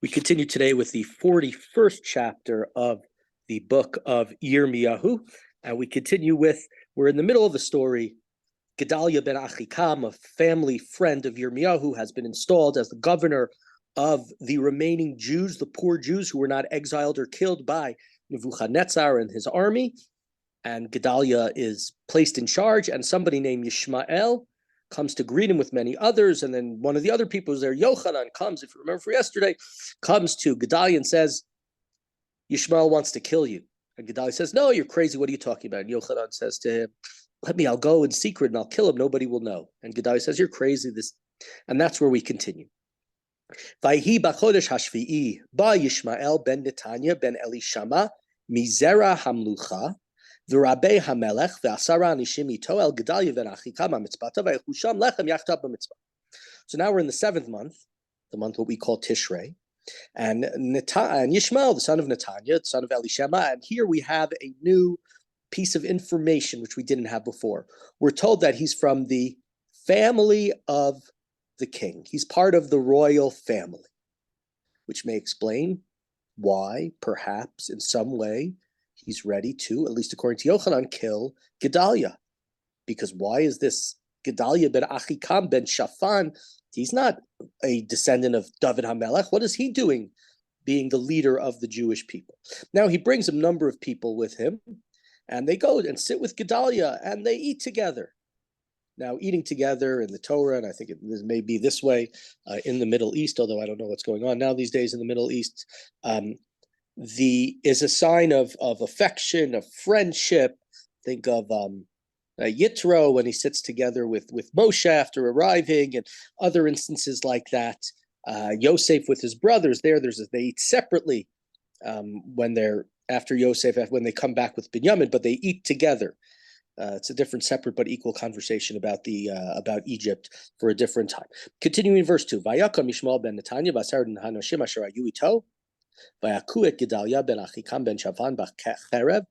We continue today with the 41st chapter of the book of Yirmiyahu. And we continue with, we're in the middle of the story. Gedaliah ben Achikam, a family friend of Yirmiyahu, has been installed as the governor of the remaining Jews, the poor Jews who were not exiled or killed by Nebuchadnezzar and his army. And Gedaliah is placed in charge, and somebody named Yishmael comes to greet him with many others. And then one of the other people who's there, Yochanan, comes, if you remember from yesterday, comes to Gedaliah and says, Yishmael wants to kill you. And Gedaliah says, no, you're crazy. What are you talking about? And Yochanan says to him, I'll go in secret and I'll kill him. Nobody will know. And Gedaliah says, you're crazy. And that's where we continue. Vayhi b'chodesh hashvi'i ba Yishmael ben Netanya ben Elishama mizera hamlucha v'rabei hamelech v'asara anishim ito el Gedaliah ben Achikam hamitzpata v'yechusham lechem yachtav b'mitzvah. So now we're in the 7th month, the month what we call Tishrei, and Yishmael, the son of Netanya, the son of Elishama, and here we have a new piece of information which we didn't have before. We're told that he's from the family of the king. He's part of the royal family, which may explain why, perhaps, in some way, he's ready to, at least according to Yochanan, kill Gedaliah. Because why is this Gedaliah ben Achikam ben Shaphan? He's not a descendant of David HaMelech. What is he doing being the leader of the Jewish people? Now, he brings a number of people with him, and they go and sit with Gedaliah, and they eat together. Now, eating together in the Torah, and I think it may be this way in the Middle East, although I don't know what's going on now these days in the Middle East, is a sign of affection, of friendship. Think of Yitro when he sits together with Moshe after arriving, and other instances like that. Yosef with his brothers, they eat separately when they're after Yosef, when they come back with Binyamin, but they eat together. It's a different, separate but equal conversation about Egypt for a different time. Continuing in verse 2, Vayakam Yishmael ben Netanya v'asar hanoshim asher hayu ito, vayaku et Gedaliah ben Achikam ben Shaphan b'cherev,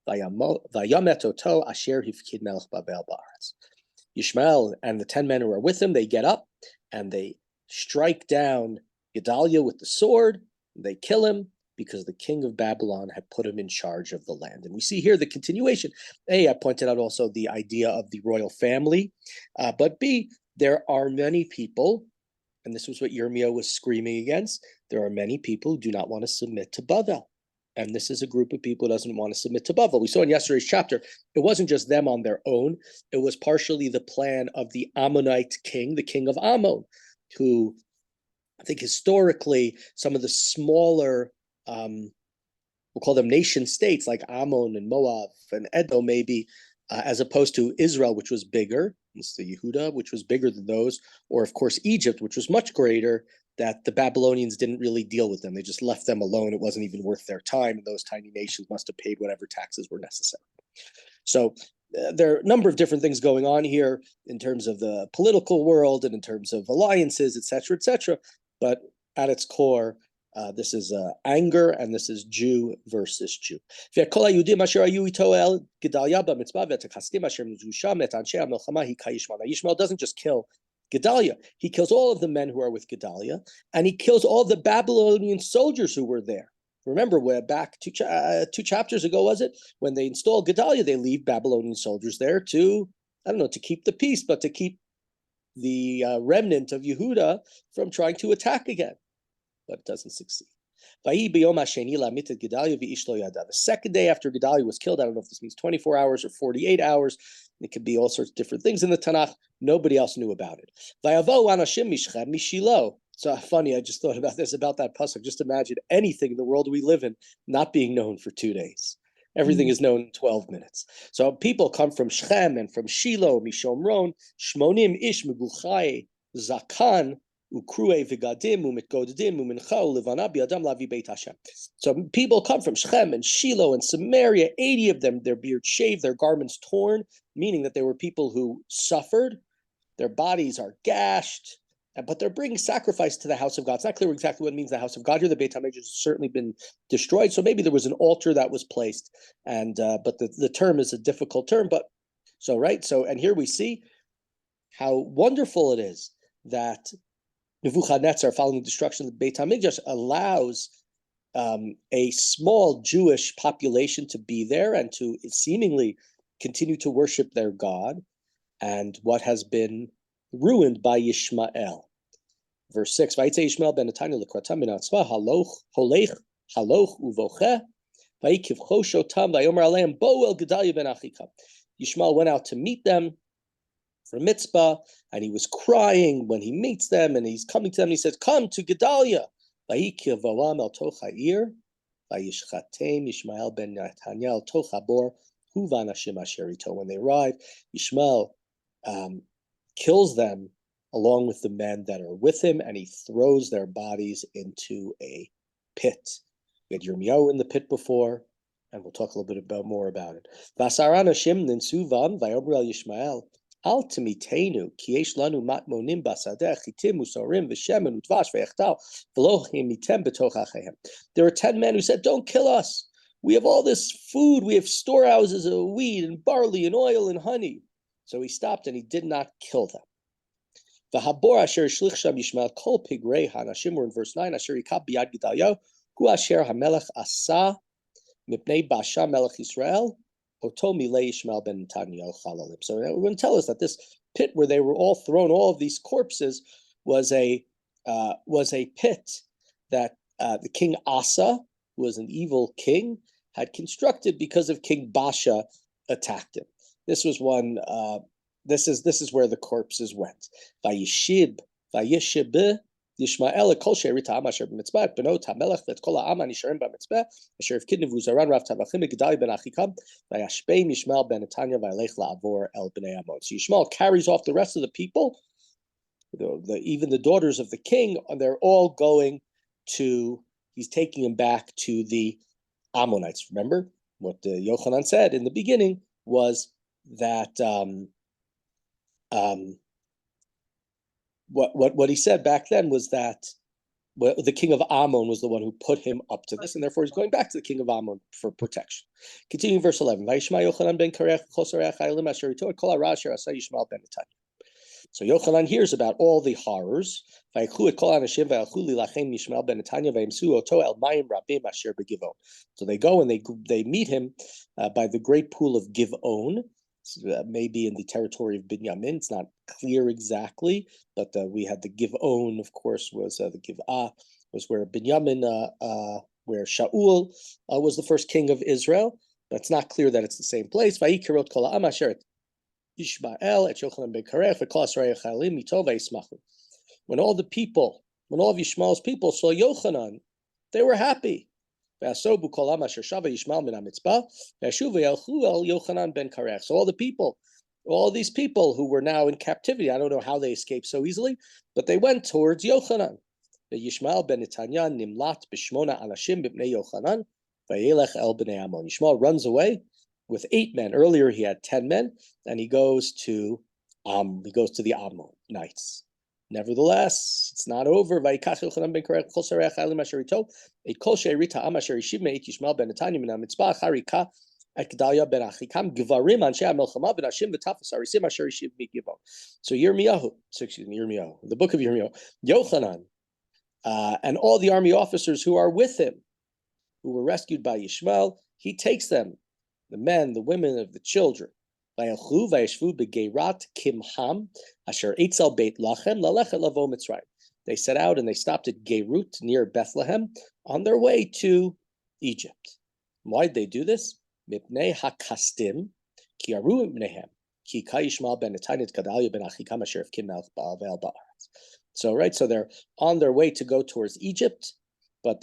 vayamet oto asher hifkid melech babel ba'aretz. Yishmael and the 10 men who are with him, they get up and they strike down Gedaliah with the sword. They kill him, because the king of Babylon had put him in charge of the land. And we see here the continuation. A, I pointed out also the idea of the royal family, but B, there are many people, and this was what Yirmiyahu was screaming against, there are many people who do not want to submit to Bavel. And this is a group of people who doesn't want to submit to Bavel. We saw in yesterday's chapter, it wasn't just them on their own, it was partially the plan of the Ammonite king, the king of Ammon, who I think historically some of the smaller we'll call them nation states like Ammon and Moab and Edom maybe, as opposed to Israel, which was bigger, it's the Yehuda, which was bigger than those, or of course Egypt, which was much greater, that the Babylonians didn't really deal with them. They just left them alone. It wasn't even worth their time, and those tiny nations must have paid whatever taxes were necessary. So there are a number of different things going on here in terms of the political world and in terms of alliances, etc., but at its core, this is anger, and this is Jew versus Jew. Yishmael doesn't just kill Gedaliah, he kills all of the men who are with Gedaliah, and he kills all the Babylonian soldiers who were there. Remember, we're back two chapters ago, was it? When they install Gedaliah, they leave Babylonian soldiers there to keep the peace, but to keep the remnant of Yehuda from trying to attack again. But it doesn't succeed. The second day after Gedaliah was killed, I don't know if this means 24 hours or 48 hours. It could be all sorts of different things in the Tanakh. Nobody else knew about it. So funny, I just thought about this, about that pasuk. Just imagine anything in the world we live in not being known for 2 days. Everything is known in 12 minutes. So people come from Shechem and from Shiloh, Mishomron, Shmonim Ish Meguchai Zakan. So people come from Shechem and Shiloh and Samaria, 80 of them, their beards shaved, their garments torn, meaning that they were people who suffered, their bodies are gashed, but they're bringing sacrifice to the house of God. It's not clear exactly what it means, the house of God here. The Beit HaMikdash has certainly been destroyed, so maybe there was an altar that was placed, and but the term is a difficult term. And here we see how wonderful it is that Nebuchadnezzar, following the destruction of the Beit HaMikdash, allows a small Jewish population to be there and to seemingly continue to worship their God, and what has been ruined by Yishmael. Verse 6, Vayitze Yishmael ben Netanya l'kratam min atzva haloch uvocheh vayikivcho shotam vayomer aleim bo el Gedalia ben Achikam. Yishmael went out to meet them for mitzvah, and he was crying when he meets them, and he's coming to them. He says, "Come to Gedalia." Vayikivvoam el toch ha'ir vayishchatem Yishmael ben Netanya el toch habor huvan Hashem asher ito. When they arrive, Yishmael kills them along with the men that are with him, and he throws their bodies into a pit. We had Yirmiyahu in the pit before, and we'll talk a little bit more about it. V'asar anashim ninsuvam vayomru el Yishmael al timitenu ki yesh lanu matmonim basadeh chitim usorim v'shemen utvash v'yechtal v'lo himitem b'toch achehem. There were 10 men who said, "Don't kill us. We have all this food. We have storehouses of wheat and barley and oil and honey." So he stopped and he did not kill them. The habor asher shlich sham Yishmael kol pigrei hanashim, we're in verse 9, asher yikab biyad Gedaliah hu asher hamelech asa mipnei basha melech Yisrael oto milei Yishmael ben Netanya chalalim. So we're going to tell us that this pit where they were all thrown, all of these corpses, was a pit that the king Asa, who was an evil king, had constructed because of King Basha attacked him. This was one. This is where the corpses went. Vayishib Yishmael kol she'erit ha'am asher b'mitzvah benot hamelech v'et kol ha'am hanisharim b'mitzvah asher hivkidnevu zaran rav tavachim Gedalia ben Achikam vayashpeim Yishmael ben Netanya vayelech la'avor el bnei Ammon. So Yishmael carries off the rest of the people, even the daughters of the king, and they're all going to. He's taking them back to the Ammonites. Remember what Yochanan said in the beginning was that what he said back then was that the king of Ammon was the one who put him up to this, and therefore he's going back to the king of Ammon for protection. Continuing verse 11. So Yochanan hears about all the horrors. So they go and they meet him by the great pool of Giv'on, maybe in the territory of Binyamin. It's not clear exactly, but we had the Giv'on, of course, was the Giv'ah, was where Binyamin, where Shaul was the first king of Israel. But it's not clear that it's the same place. When all the people, when all of Yishmael's people saw Yochanan, they were happy. So all the people, all these people who were now in captivity, I don't know how they escaped so easily, but they went towards Yochanan. Yishmael ben Netanya nimlat b'shmona anashim b'pnei Yochanan vayelech el b'nei Ammon. Yishmael runs away with 8 men. Earlier he had 10 men, and he goes to the Ammonites. Nevertheless, it's not over. Vayikach Yochanan ben Kareach kol sarei hachayalim asher ito et kol she'erit ha'am asher yishiv me'et Yishmael ben Netanya min ha'mitzvah harika et Gedalia ben Achikam gvarim anshe ha'melchama v'nashim v'tafas harisim asher yishiv mi'givon. So Yirmiyahu, the book of Yirmiyahu, Yochanan, and all the army officers who are with him, who were rescued by Yishmael, he takes them, the men, the women, of the children. They set out and they stopped at Geirut near Bethlehem on their way to Egypt. Why did they do this? So they're on their way to go towards Egypt, but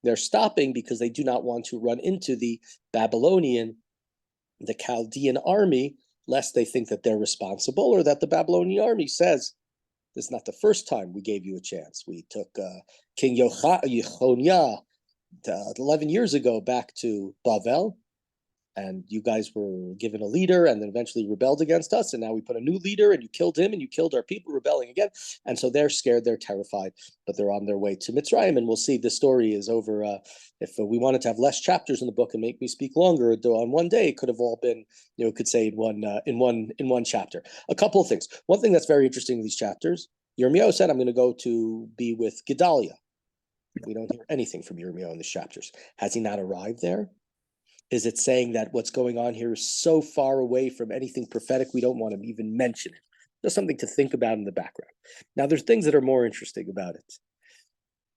they're stopping because they do not want to run into the Chaldean army, lest they think that they're responsible, or that the Babylonian army says, "This is not the first time we gave you a chance. We took King Yechonia 11 years ago back to Bavel, and you guys were given a leader and then eventually rebelled against us, and now we put a new leader and you killed him and you killed our people, rebelling again." And so they're scared, they're terrified, but they're on their way to Mitzrayim. And we'll see the story is over. If we wanted to have less chapters in the book and make me speak longer on one day, it could have all been, could say in one chapter. A couple of things. One thing that's very interesting in these chapters Yirmiyahu said, I'm going to go to be with Gedaliah. We don't hear anything from Yirmiyahu in these chapters. Has he not arrived there? Is it saying that what's going on here is so far away from anything prophetic we don't want to even mention it? Just something to think about in the background. Now, there's things that are more interesting about it.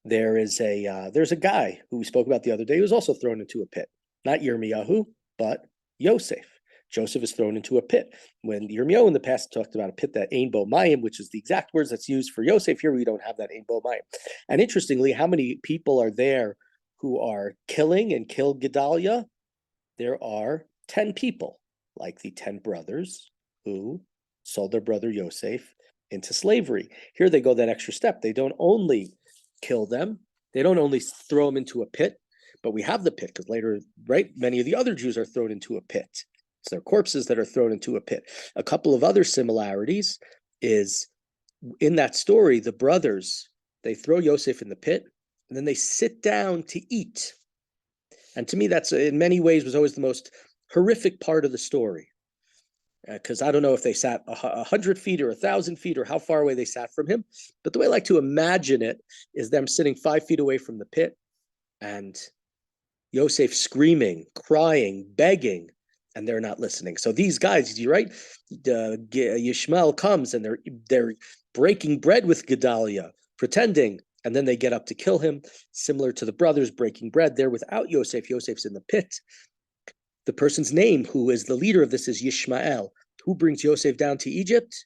There's a guy who we spoke about the other day who was also thrown into a pit. Not Yirmiyahu, but Yosef. Joseph is thrown into a pit. When Yirmiyahu in the past talked about a pit that Ein Bo Mayim, which is the exact words that's used for Yosef, here we don't have that Ein Bo Mayim. And interestingly, how many people are there who are killing and kill Gedaliah? There are 10 people, like the 10 brothers who sold their brother Yosef into slavery. Here they go that extra step. They don't only kill them, they don't only throw them into a pit, but we have the pit because later, right, many of the other Jews are thrown into a pit. It's their corpses that are thrown into a pit. A couple of other similarities is in that story, the brothers, they throw Yosef in the pit and then they sit down to eat. And to me, that's in many ways was always the most horrific part of the story. Because I don't know if they sat 100 feet or 1,000 feet or how far away they sat from him. But the way I like to imagine it is them sitting 5 feet away from the pit and Yosef screaming, crying, begging, and they're not listening. So these guys, you're right, Yishmael comes and they're breaking bread with Gedaliah, pretending, and then they get up to kill him, similar to the brothers breaking bread there without Yosef. Yosef's in the pit. The person's name, who is the leader of this, is Yishmael. Who brings Yosef down to Egypt?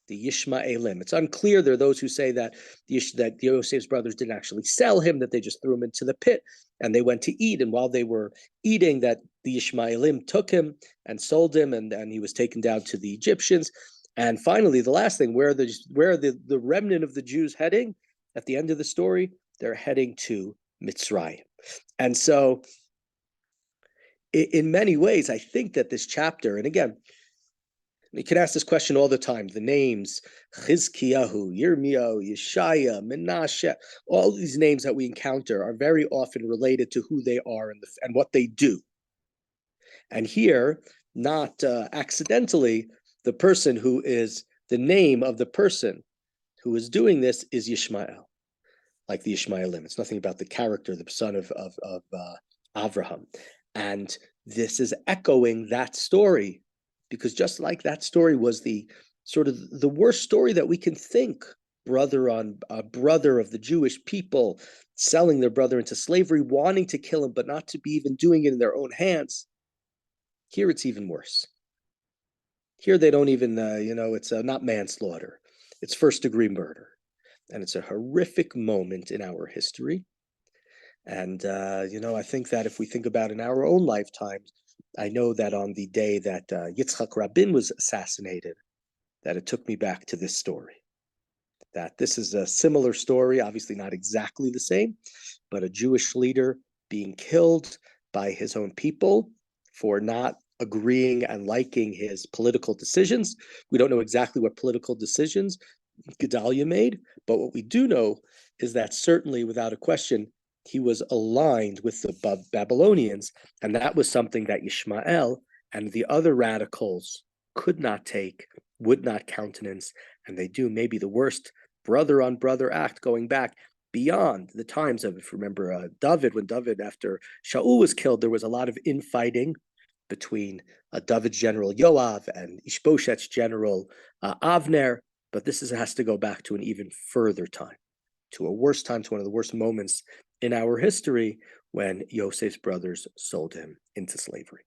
The Yishmaelim. It's unclear. There are those who say that Yosef's brothers didn't actually sell him, that they just threw him into the pit and they went to eat. And while they were eating, that the Yishmaelim took him and sold him, and he was taken down to the Egyptians. And finally, the last thing, where are the remnant of the Jews heading? At the end of the story, they're heading to Mitzrayim. And so in many ways, I think that this chapter, and again, you can ask this question all the time, the names, Chizkiyahu, Yirmiyahu, Yeshaya, Menashe, all these names that we encounter are very often related to who they are and what they do. And here, not accidentally, the person who is the name of the person who is doing this is Yishmael, like the Yishmaelim. It's nothing about the character, the son of Avraham. And this is echoing that story, because just like that story was the sort of the worst story that we can think, brother on brother of the Jewish people, selling their brother into slavery, wanting to kill him, but not to be even doing it in their own hands. Here it's even worse. Here they don't even, it's not manslaughter. It's first-degree murder. And it's a horrific moment in our history. And, I think that if we think about in our own lifetimes, I know that on the day that Yitzhak Rabin was assassinated, that it took me back to this story. That this is a similar story, obviously not exactly the same, but a Jewish leader being killed by his own people for not agreeing and liking his political decisions. We don't know exactly what political decisions Gedaliah made, but what we do know is that certainly, without a question, he was aligned with the Babylonians, and that was something that Yishmael and the other radicals could not take, would not countenance, and they do maybe the worst brother-on-brother act going back beyond the times of, if you remember, David, when David, after Shaul was killed, there was a lot of infighting between David's general Yoav and Ishboshet's general Avner, but this has to go back to an even further time, to a worse time, to one of the worst moments in our history when Yosef's brothers sold him into slavery.